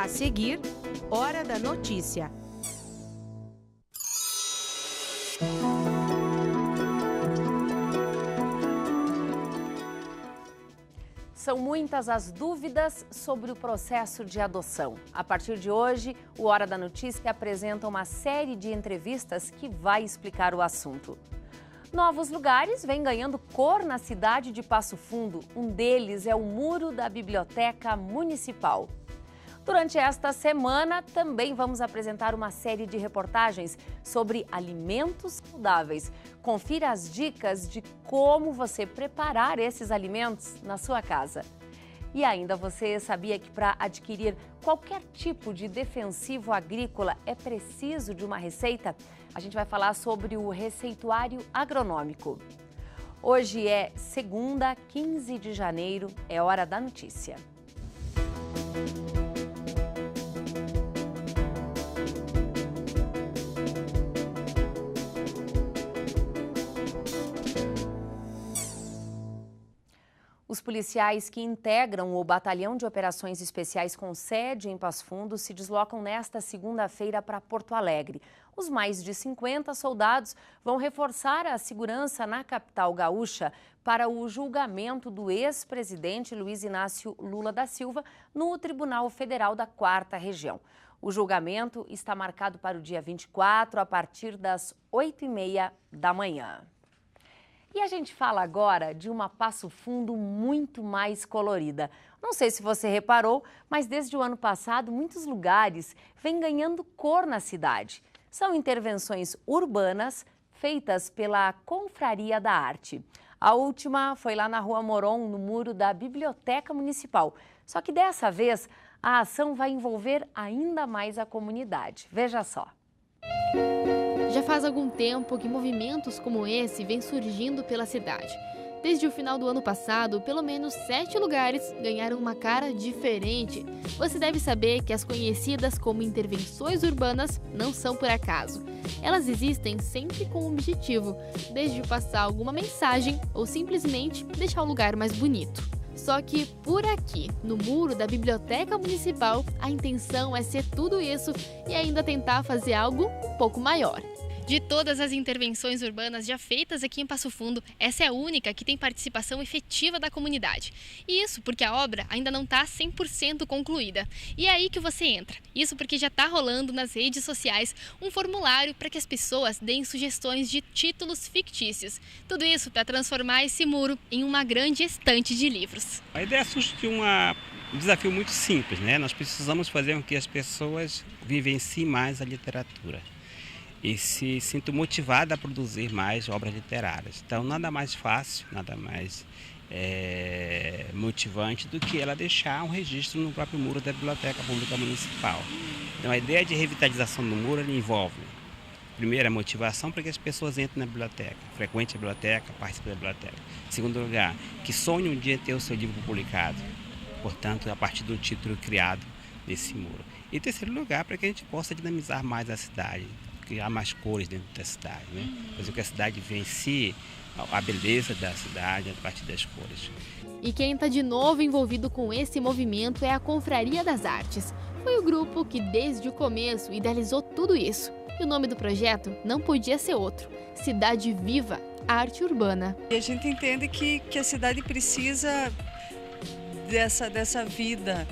A seguir, Hora da Notícia. São muitas as dúvidas sobre o processo de adoção. A partir de hoje, o Hora da Notícia apresenta uma série de entrevistas que vai explicar o assunto. Novos lugares vêm ganhando cor na cidade de Passo Fundo. Um deles é o muro da Biblioteca Municipal. Durante esta semana, também vamos apresentar uma série de reportagens sobre alimentos saudáveis. Confira as dicas de como você preparar esses alimentos na sua casa. E ainda, você sabia que para adquirir qualquer tipo de defensivo agrícola é preciso de uma receita? A gente vai falar sobre o receituário agronômico. Hoje é segunda, 15 de janeiro, é Hora da Notícia. Os policiais que integram o Batalhão de Operações Especiais com sede em Passo Fundo se deslocam nesta segunda-feira para Porto Alegre. Os mais de 50 soldados vão reforçar a segurança na capital gaúcha para o julgamento do ex-presidente Luiz Inácio Lula da Silva no Tribunal Federal da 4ª Região. O julgamento está marcado para o dia 24, a partir das 8h30 da manhã. E a gente fala agora de uma Passo Fundo muito mais colorida. Não sei se você reparou, mas desde o ano passado, muitos lugares vêm ganhando cor na cidade. São intervenções urbanas feitas pela Confraria da Arte. A última foi lá na Rua Moron, no muro da Biblioteca Municipal. Só que dessa vez, a ação vai envolver ainda mais a comunidade. Veja só. Já faz algum tempo que movimentos como esse vêm surgindo pela cidade. Desde o final do ano passado, pelo menos 7 lugares ganharam uma cara diferente. Você deve saber que as conhecidas como intervenções urbanas não são por acaso. Elas existem sempre com um objetivo, desde passar alguma mensagem ou simplesmente deixar o lugar mais bonito. Só que por aqui, no muro da Biblioteca Municipal, a intenção é ser tudo isso e ainda tentar fazer algo um pouco maior. De todas as intervenções urbanas já feitas aqui em Passo Fundo, essa é a única que tem participação efetiva da comunidade. E isso porque a obra ainda não está 100% concluída. E é aí que você entra. Isso porque já está rolando nas redes sociais um formulário para que as pessoas deem sugestões de títulos fictícios. Tudo isso para transformar esse muro em uma grande estante de livros. A ideia surge de um desafio muito simples, né? Nós precisamos fazer com que as pessoas vivenciem mais a literatura e se sintam motivadas a produzir mais obras literárias. Então, nada mais fácil, nada mais motivante do que ela deixar um registro no próprio muro da Biblioteca Pública Municipal. Então, a ideia de revitalização do muro envolve, primeiro, a motivação para que as pessoas entrem na biblioteca, frequentem a biblioteca, participem da biblioteca. Em segundo lugar, que sonhem um dia ter o seu livro publicado, portanto, a partir do título criado nesse muro. E em terceiro lugar, para que a gente possa dinamizar mais a cidade, criar mais cores dentro da cidade, né? Fazer com que a cidade vivencie a beleza da cidade a partir das cores. E quem está de novo envolvido com esse movimento é a Confraria das Artes. Foi o grupo que desde o começo idealizou tudo isso. E o nome do projeto não podia ser outro: Cidade Viva, Arte Urbana. E a gente entende que a cidade precisa dessa vida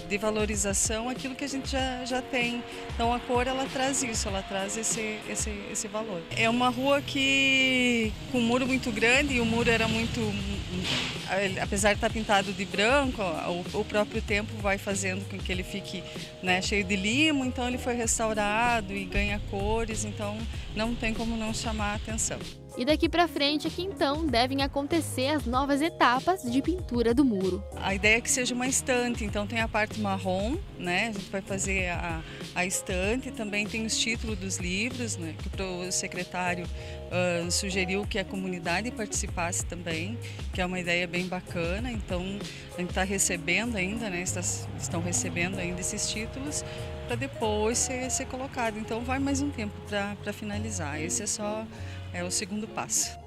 de valorização, aquilo que a gente já tem. Então a cor, ela traz isso, ela traz esse valor. É uma rua com um muro muito grande, e o muro era muito, apesar de estar pintado de branco, o próprio tempo vai fazendo com que ele fique, né, cheio de limo, então ele foi restaurado e ganha cores, então não tem como não chamar a atenção. E daqui para frente é que então devem acontecer as novas etapas de pintura do muro. A ideia é que seja uma estante, então tem a parte marrom, né? A gente vai fazer a estante, também tem os títulos dos livros, né? Que o secretário sugeriu que a comunidade participasse também, que é uma ideia bem bacana. Então a gente está recebendo ainda, né? Estão recebendo ainda esses títulos para depois ser colocado. Então vai mais um tempo para finalizar. Esse é o segundo passo.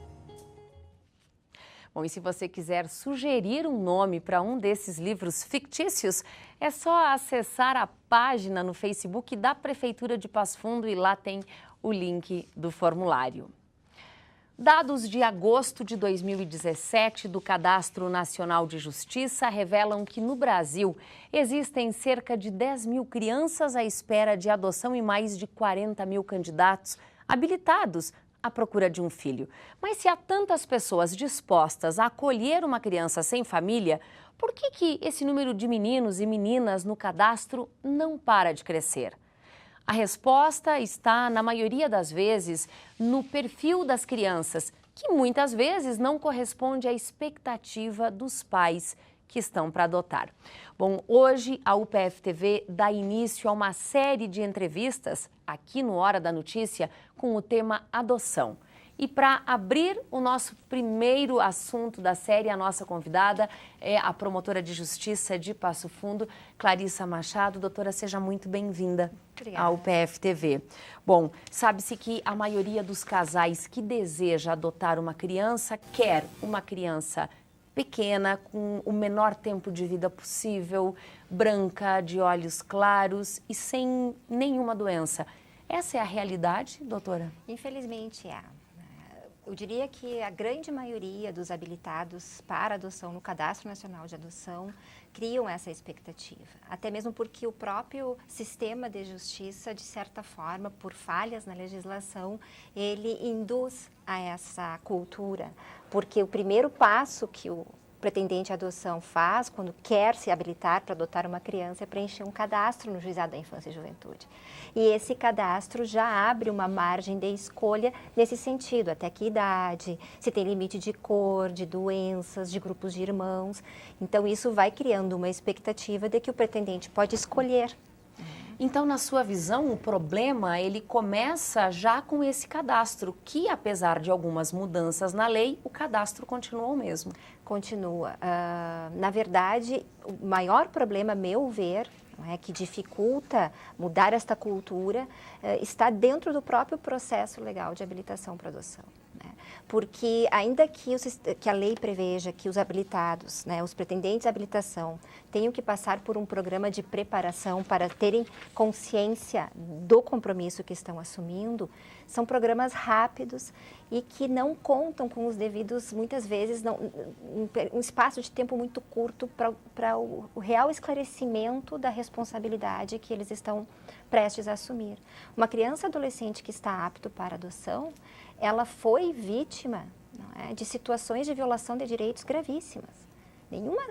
Bom, e se você quiser sugerir um nome para um desses livros fictícios, é só acessar a página no Facebook da Prefeitura de Passo Fundo e lá tem o link do formulário. Dados de agosto de 2017 do Cadastro Nacional de Justiça revelam que no Brasil existem cerca de 10 mil crianças à espera de adoção e mais de 40 mil candidatos habilitados à procura de um filho. Mas se há tantas pessoas dispostas a acolher uma criança sem família, por que esse número de meninos e meninas no cadastro não para de crescer? A resposta está, na maioria das vezes, no perfil das crianças, que muitas vezes não corresponde à expectativa dos pais que estão para adotar. Bom, hoje a UPF-TV dá início a uma série de entrevistas aqui no Hora da Notícia com o tema adoção. E para abrir o nosso primeiro assunto da série, a nossa convidada é a promotora de justiça de Passo Fundo, Clarissa Machado. Doutora, seja muito bem-vinda ao UPF-TV. Bom, sabe-se que a maioria dos casais que deseja adotar uma criança quer uma criança pequena, com o menor tempo de vida possível, branca, de olhos claros e sem nenhuma doença. Essa é a realidade, doutora? Infelizmente é. Eu diria que a grande maioria dos habilitados para adoção no Cadastro Nacional de Adoção criam essa expectativa. Até mesmo porque o próprio sistema de justiça, de certa forma, por falhas na legislação, ele induz a essa cultura. Porque o primeiro passo que o pretendente à adoção faz, quando quer se habilitar para adotar uma criança, é preencher um cadastro no Juizado da Infância e Juventude. E esse cadastro já abre uma margem de escolha nesse sentido, até que idade, se tem limite de cor, de doenças, de grupos de irmãos. Então, isso vai criando uma expectativa de que o pretendente pode escolher. Então, na sua visão, o problema ele começa já com esse cadastro, que apesar de algumas mudanças na lei, o cadastro continua o mesmo. Continua. Na verdade, o maior problema, a meu ver, que dificulta mudar esta cultura, está dentro do próprio processo legal de habilitação para adoção. Porque ainda que a lei preveja que os habilitados, os pretendentes à habilitação, tenham que passar por um programa de preparação para terem consciência do compromisso que estão assumindo, são programas rápidos e que não contam com os devidos, muitas vezes, um espaço de tempo muito curto para o real esclarecimento da responsabilidade que eles estão prestes a assumir. Uma criança adolescente que está apto para adoção, ela foi vítima de situações de violação de direitos gravíssimas.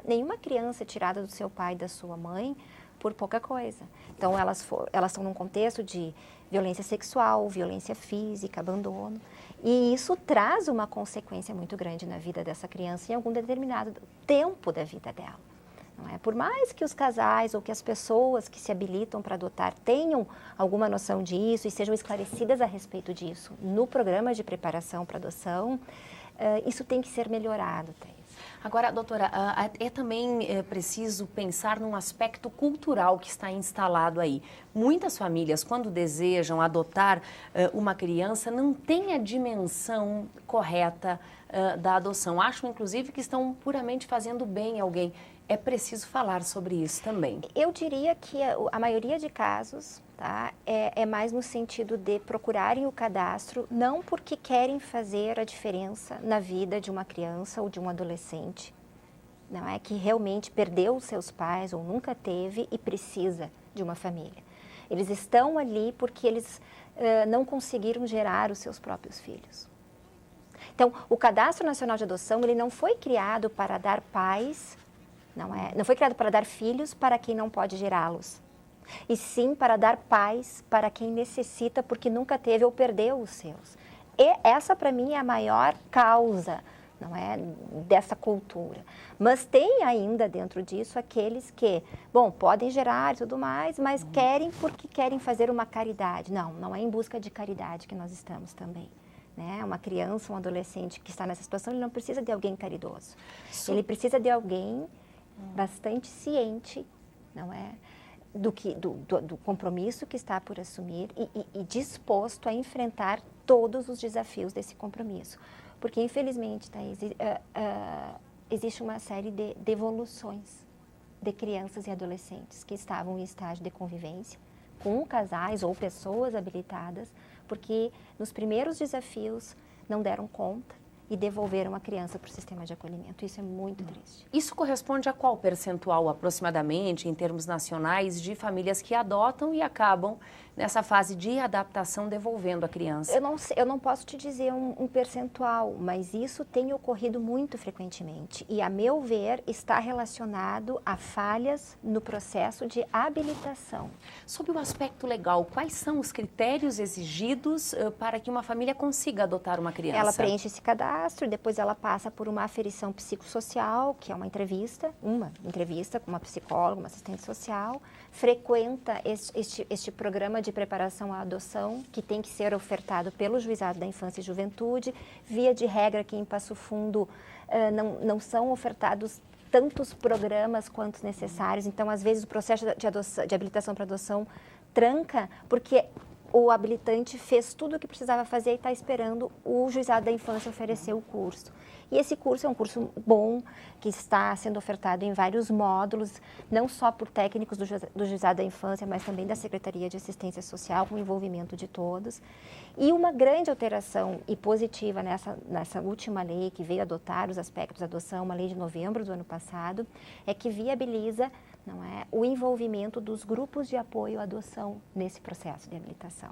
Nenhuma criança é tirada do seu pai e da sua mãe por pouca coisa. Então, elas estão num contexto de violência sexual, violência física, abandono. E isso traz uma consequência muito grande na vida dessa criança em algum determinado tempo da vida dela. Por mais que os casais ou que as pessoas que se habilitam para adotar tenham alguma noção disso e sejam esclarecidas a respeito disso no programa de preparação para adoção, isso tem que ser melhorado, Thais. Agora, doutora, é também preciso pensar num aspecto cultural que está instalado aí. Muitas famílias, quando desejam adotar uma criança, não têm a dimensão correta da adoção. Acham, inclusive, que estão puramente fazendo bem a alguém. É preciso falar sobre isso também. Eu diria que a maioria de casos é mais no sentido de procurarem o cadastro, não porque querem fazer a diferença na vida de uma criança ou de um adolescente, não é que realmente perdeu os seus pais ou nunca teve e precisa de uma família. Eles estão ali porque eles não conseguiram gerar os seus próprios filhos. Então, o Cadastro Nacional de Adoção, ele não foi criado para dar pais, não foi criado para dar filhos para quem não pode gerá-los, e sim para dar pais para quem necessita porque nunca teve ou perdeu os seus. E essa, para mim, é a maior causa, dessa cultura. Mas tem ainda dentro disso aqueles que, podem gerar e tudo mais, mas querem porque querem fazer uma caridade. Não é em busca de caridade que nós estamos também. Uma criança, um adolescente que está nessa situação, ele não precisa de alguém caridoso. Ele precisa de alguém bastante ciente, do compromisso que está por assumir e disposto a enfrentar todos os desafios desse compromisso. Porque, infelizmente, Thaís, existe uma série de devoluções de crianças e adolescentes que estavam em estágio de convivência com casais ou pessoas habilitadas, porque nos primeiros desafios não deram conta e devolveram a criança para o sistema de acolhimento. Isso é muito triste. Isso corresponde a qual percentual, aproximadamente, em termos nacionais, de famílias que adotam e acabam, nessa fase de adaptação, devolvendo a criança? Eu não posso te dizer um percentual, mas isso tem ocorrido muito frequentemente. E, a meu ver, está relacionado a falhas no processo de habilitação. Sob o aspecto legal, quais são os critérios exigidos para que uma família consiga adotar uma criança? Ela preenche esse cadastro, depois ela passa por uma aferição psicossocial, que é uma entrevista com uma psicóloga, uma assistente social, frequenta este programa de preparação à adoção, que tem que ser ofertado pelo Juizado da Infância e Juventude. Via de regra, aqui em Passo Fundo, não são ofertados tantos programas quanto necessários, então, às vezes, o processo de habilitação para adoção tranca, porque o habilitante fez tudo o que precisava fazer e está esperando o Juizado da Infância oferecer o curso. E esse curso é um curso bom, que está sendo ofertado em vários módulos, não só por técnicos do Juizado da Infância, mas também da Secretaria de Assistência Social, com o envolvimento de todos. E uma grande alteração e positiva nessa última lei, que veio adotar os aspectos da adoção, uma lei de novembro do ano passado, é que viabiliza o envolvimento dos grupos de apoio à adoção nesse processo de habilitação.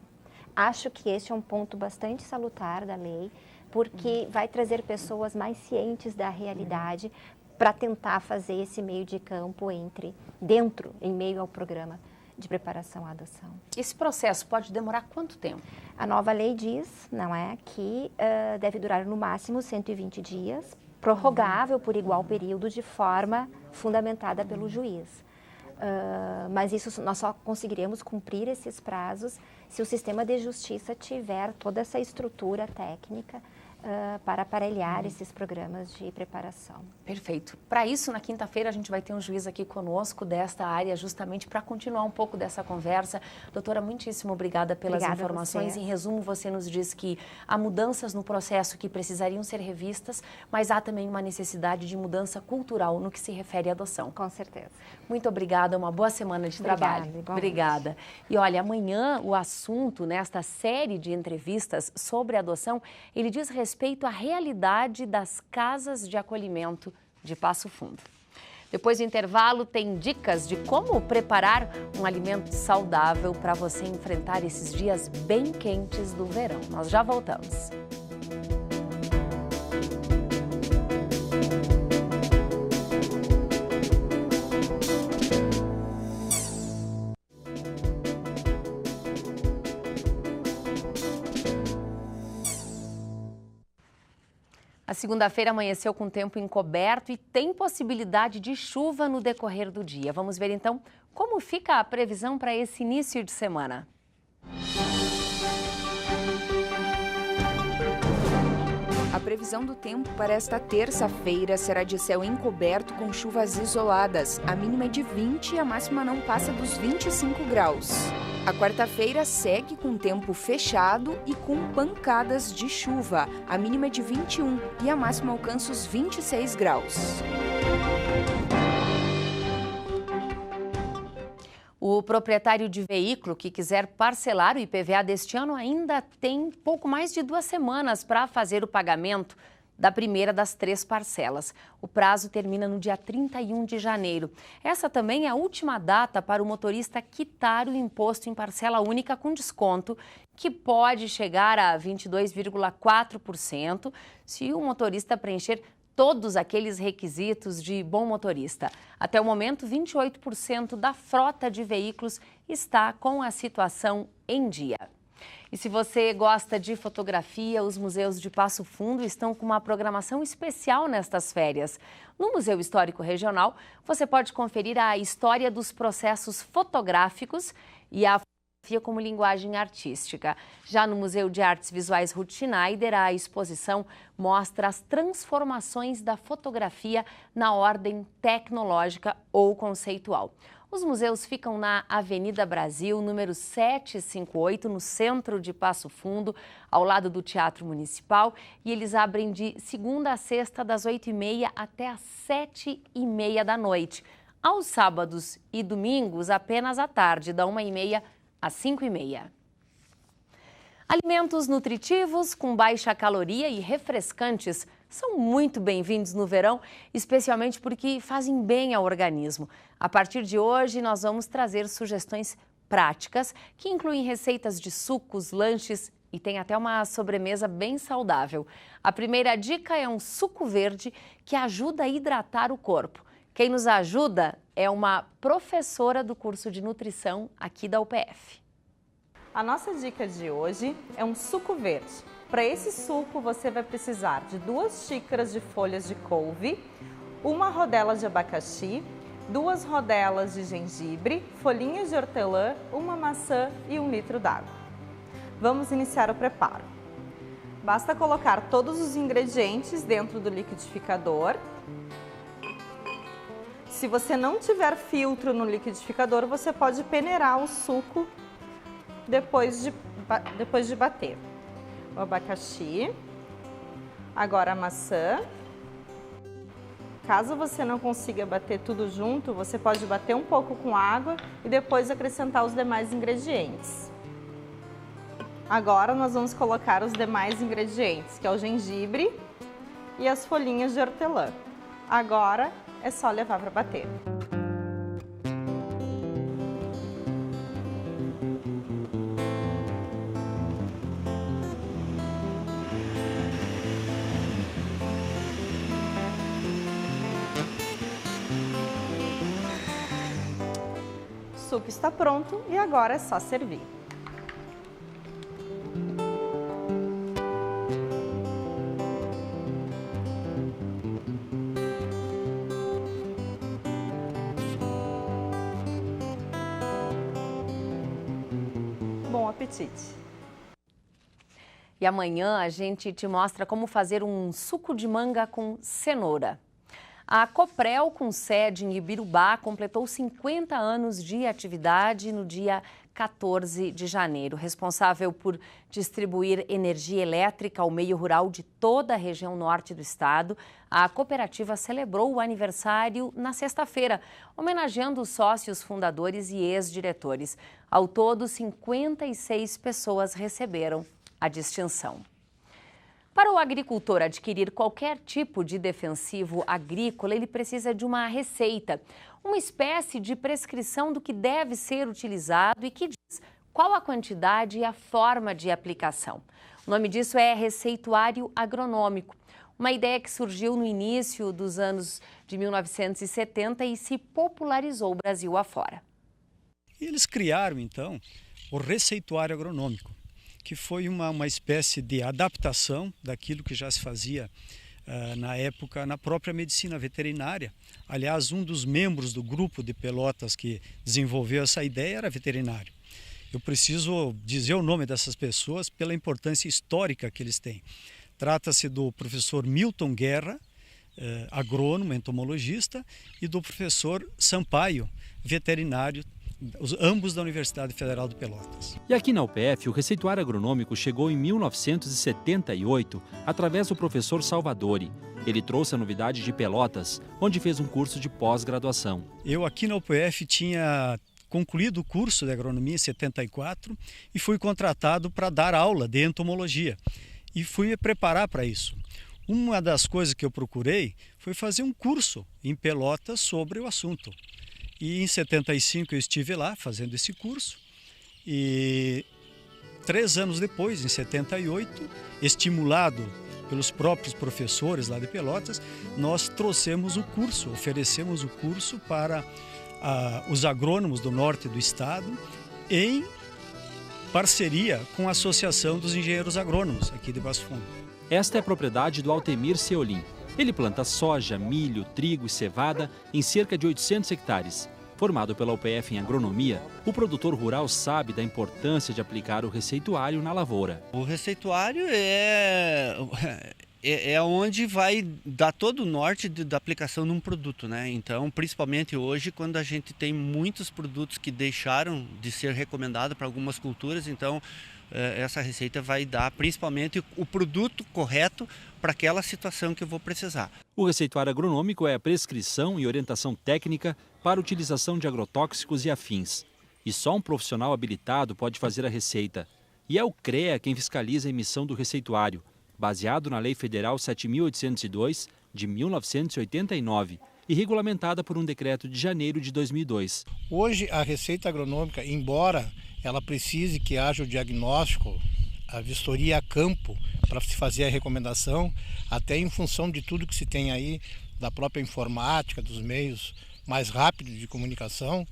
Acho que este é um ponto bastante salutar da lei, porque vai trazer pessoas mais cientes da realidade para tentar fazer esse meio de campo em meio ao programa de preparação à adoção. Esse processo pode demorar quanto tempo? A nova lei diz, que deve durar no máximo 120 dias, prorrogável por igual período de forma fundamentada pelo juiz. Mas isso nós só conseguiremos cumprir esses prazos se o sistema de justiça tiver toda essa estrutura técnica para aparelhar esses programas de preparação. Perfeito. Para isso, na quinta-feira, a gente vai ter um juiz aqui conosco desta área, justamente para continuar um pouco dessa conversa. Doutora, muitíssimo obrigada pelas informações. Em resumo, você nos diz que há mudanças no processo que precisariam ser revistas, mas há também uma necessidade de mudança cultural no que se refere à adoção. Com certeza. Muito obrigada, uma boa semana de trabalho. Igualmente. Obrigada. E olha, amanhã o assunto, nesta série de entrevistas sobre adoção, ele diz respeito à realidade das casas de acolhimento de Passo Fundo. Depois do intervalo, tem dicas de como preparar um alimento saudável para você enfrentar esses dias bem quentes do verão. Nós já voltamos. A segunda-feira amanheceu com tempo encoberto e tem possibilidade de chuva no decorrer do dia. Vamos ver então como fica a previsão para esse início de semana. A previsão do tempo para esta terça-feira será de céu encoberto com chuvas isoladas. A mínima é de 20 e a máxima não passa dos 25 graus. A quarta-feira segue com tempo fechado e com pancadas de chuva. A mínima é de 21 e a máxima alcança os 26 graus. O proprietário de veículo que quiser parcelar o IPVA deste ano ainda tem pouco mais de 2 semanas para fazer o pagamento da primeira das 3 parcelas. O prazo termina no dia 31 de janeiro. Essa também é a última data para o motorista quitar o imposto em parcela única com desconto, que pode chegar a 22,4% se o motorista preencher todos aqueles requisitos de bom motorista. Até o momento, 28% da frota de veículos está com a situação em dia. E se você gosta de fotografia, os museus de Passo Fundo estão com uma programação especial nestas férias. No Museu Histórico Regional, você pode conferir a história dos processos fotográficos e a fotografia como linguagem artística. Já no Museu de Artes Visuais Ruth Schneider, a exposição mostra as transformações da fotografia na ordem tecnológica ou conceitual. Os museus ficam na Avenida Brasil, número 758, no centro de Passo Fundo, ao lado do Teatro Municipal. E eles abrem de segunda a sexta, das 8h30 até às 7h30 da noite. Aos sábados e domingos, apenas à tarde, da 1h30 às 5h30. Alimentos nutritivos, com baixa caloria e refrescantes são muito bem-vindos no verão, especialmente porque fazem bem ao organismo. A partir de hoje, nós vamos trazer sugestões práticas que incluem receitas de sucos, lanches e tem até uma sobremesa bem saudável. A primeira dica é um suco verde que ajuda a hidratar o corpo. Quem nos ajuda é uma professora do curso de nutrição aqui da UPF. A nossa dica de hoje é um suco verde. Para esse suco você vai precisar de 2 xícaras de folhas de couve, 1 rodela de abacaxi, 2 rodelas de gengibre, folhinhas de hortelã, 1 maçã e 1 litro d'água. Vamos iniciar o preparo. Basta colocar todos os ingredientes dentro do liquidificador. Se você não tiver filtro no liquidificador, você pode peneirar o suco depois de bater. O abacaxi, agora a maçã. Caso você não consiga bater tudo junto, você pode bater um pouco com água e depois acrescentar os demais ingredientes. Agora nós vamos colocar os demais ingredientes, que é o gengibre e as folhinhas de hortelã. Agora é só levar para bater. O suco está pronto e agora é só servir. Bom apetite! E amanhã a gente te mostra como fazer um suco de manga com cenoura. A Coprel, com sede em Ibirubá, completou 50 anos de atividade no dia 14 de janeiro. Responsável por distribuir energia elétrica ao meio rural de toda a região norte do estado, a cooperativa celebrou o aniversário na sexta-feira, homenageando os sócios fundadores e ex-diretores. Ao todo, 56 pessoas receberam a distinção. Para o agricultor adquirir qualquer tipo de defensivo agrícola, ele precisa de uma receita, uma espécie de prescrição do que deve ser utilizado e que diz qual a quantidade e a forma de aplicação. O nome disso é receituário agronômico, uma ideia que surgiu no início dos anos de 1970 e se popularizou o Brasil afora. Eles criaram, então, o receituário agronômico, que foi uma espécie de adaptação daquilo que já se fazia na época na própria medicina veterinária. Aliás, um dos membros do grupo de Pelotas que desenvolveu essa ideia era veterinário. Eu preciso dizer o nome dessas pessoas pela importância histórica que eles têm. Trata-se do professor Milton Guerra, agrônomo, entomologista, e do professor Sampaio, veterinário, ambos da Universidade Federal de Pelotas. E aqui na UPF, o receituário agronômico chegou em 1978, através do professor Salvadori. Ele trouxe a novidade de Pelotas, onde fez um curso de pós-graduação. Eu aqui na UPF tinha concluído o curso de agronomia em 74 e fui contratado para dar aula de entomologia. E fui me preparar para isso. Uma das coisas que eu procurei foi fazer um curso em Pelotas sobre o assunto. E em 75 eu estive lá fazendo esse curso e 3 anos depois, em 78, estimulado pelos próprios professores lá de Pelotas, nós trouxemos o curso, oferecemos o curso para os agrônomos do norte do estado em parceria com a Associação dos Engenheiros Agrônomos aqui de Passo Fundo. Esta é a propriedade do Altemir Seolim. Ele planta soja, milho, trigo e cevada em cerca de 800 hectares. Formado pela UPF em agronomia, o produtor rural sabe da importância de aplicar o receituário na lavoura. O receituário é onde vai dar todo o norte da aplicação num produto, né? Então, principalmente hoje, quando a gente tem muitos produtos que deixaram de ser recomendados para algumas culturas, então essa receita vai dar principalmente o produto correto para aquela situação que eu vou precisar. O receituário agronômico é a prescrição e orientação técnica para a utilização de agrotóxicos e afins. E só um profissional habilitado pode fazer a receita. E é o CREA quem fiscaliza a emissão do receituário, baseado na Lei Federal 7.802, de 1989, e regulamentada por um decreto de janeiro de 2002. Hoje, a receita agronômica, embora ela precise que haja o diagnóstico, a vistoria a campo, para se fazer a recomendação, até em função de tudo que se tem aí, da própria informática, dos meios mais rápidos de comunicação,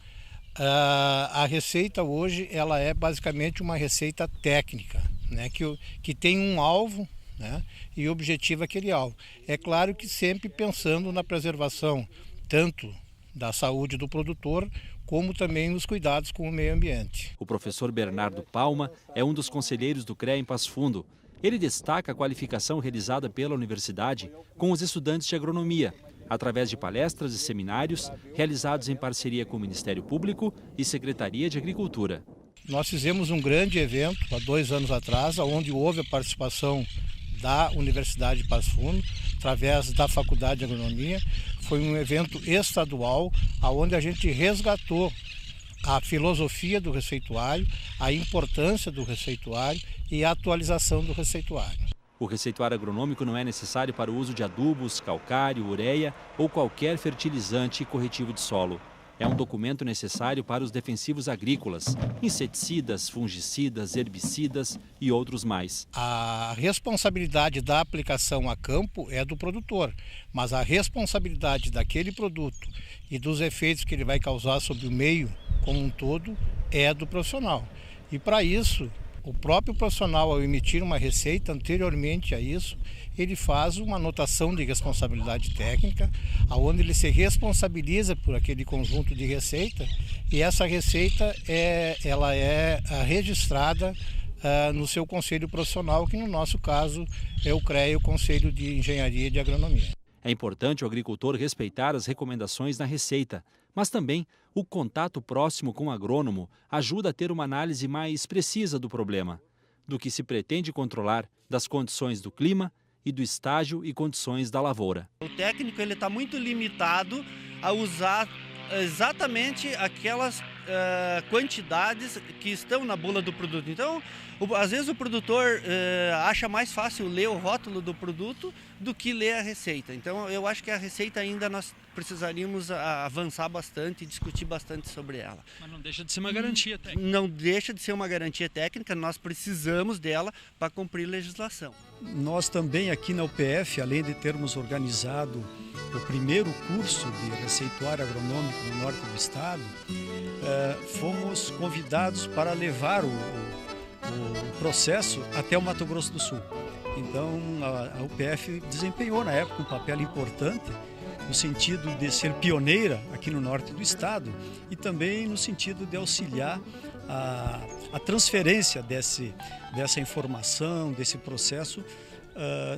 a receita hoje ela é basicamente uma receita técnica, né, que tem um alvo, né, e objetiva aquele alvo. É claro que sempre pensando na preservação tanto da saúde do produtor, como também nos cuidados com o meio ambiente. O professor Bernardo Palma é um dos conselheiros do CREA em Passo Fundo. Ele destaca a qualificação realizada pela universidade com os estudantes de agronomia, através de palestras e seminários realizados em parceria com o Ministério Público e Secretaria de Agricultura. Nós fizemos um grande evento há 2 anos atrás, onde houve a participação da Universidade de Passo Fundo, através da Faculdade de Agronomia. Foi um evento estadual, onde a gente resgatou a filosofia do receituário, a importância do receituário e a atualização do receituário. O receituário agronômico não é necessário para o uso de adubos, calcário, ureia ou qualquer fertilizante e corretivo de solo. É um documento necessário para os defensivos agrícolas, inseticidas, fungicidas, herbicidas e outros mais. A responsabilidade da aplicação a campo é do produtor, mas a responsabilidade daquele produto e dos efeitos que ele vai causar sobre o meio como um todo é do profissional. E para isso, o próprio profissional, ao emitir uma receita anteriormente a isso, ele faz uma anotação de responsabilidade técnica, onde ele se responsabiliza por aquele conjunto de receita, e essa receita ela é registrada no seu conselho profissional, que no nosso caso é o CREA, o Conselho de Engenharia e de Agronomia. É importante o agricultor respeitar as recomendações na receita, mas também o contato próximo com o agrônomo ajuda a ter uma análise mais precisa do problema, do que se pretende controlar, das condições do clima e do estágio e condições da lavoura. O técnico ele está muito limitado a usar exatamente aquelas quantidades que estão na bula do produto. Então, às vezes o produtor acha mais fácil ler o rótulo do produto do que ler a receita. Então, eu acho que a receita ainda nós precisaríamos avançar bastante e discutir bastante sobre ela. Mas não deixa de ser uma garantia técnica. Não deixa de ser uma garantia técnica, nós precisamos dela para cumprir legislação. Nós também aqui na UPF, além de termos organizado o primeiro curso de receituário agronômico no norte do estado, fomos convidados para levar o processo até o Mato Grosso do Sul. Então a UPF desempenhou na época um papel importante no sentido de ser pioneira aqui no norte do estado e também no sentido de auxiliar a transferência dessa informação, desse processo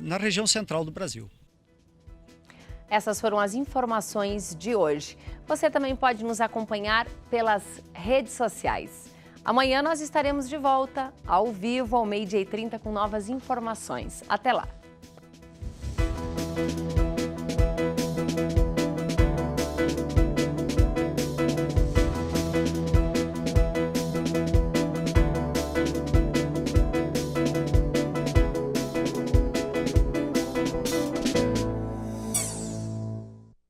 na região central do Brasil. Essas foram as informações de hoje. Você também pode nos acompanhar pelas redes sociais. Amanhã nós estaremos de volta, ao vivo, ao 12h30, com novas informações. Até lá!